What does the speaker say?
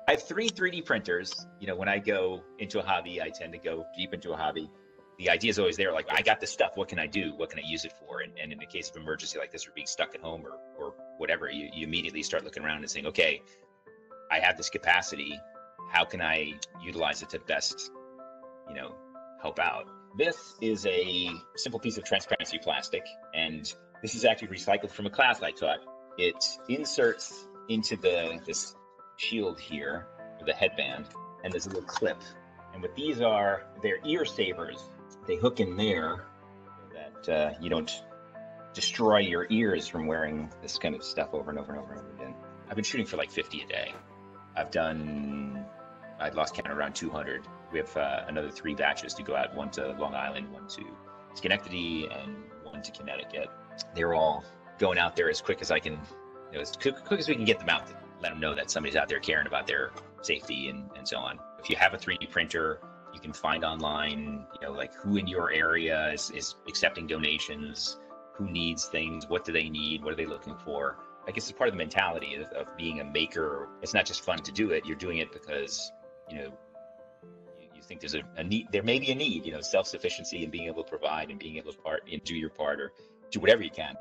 I have three 3D printers. You know, when I go into a hobby, I tend to go deep into a hobby. The idea is always there, like, I got this stuff, what can I do? What can I use it for? And in the case of emergency like this, or being stuck at home or whatever, you immediately start looking around and saying, okay, I have this capacity. How can I utilize it to best, help out? This is a simple piece of transparency plastic, and this is actually recycled from a class I taught. It inserts into this shield here, or the headband, and there's a little clip. And what these are, they're ear savers. They hook in there so that you don't destroy your ears from wearing this kind of stuff over and over and over and over again. I've been shooting for like 50 a day. I'd lost count, around 200. We have another 3 batches to go out, one to Long Island, one to Schenectady, and one to Connecticut. They're all going out there as quick as I can, as quick as we can get them out, to let them know that somebody's out there caring about their safety and so on. If you have a 3D printer, you can find online, like who in your area is accepting donations, who needs things, what do they need, what are they looking for. I guess it's part of the mentality of being a maker. It's not just fun to do it. You're doing it because, you think there's a need, there may be a need, self-sufficiency and being able to provide and being able to do your part or do whatever you can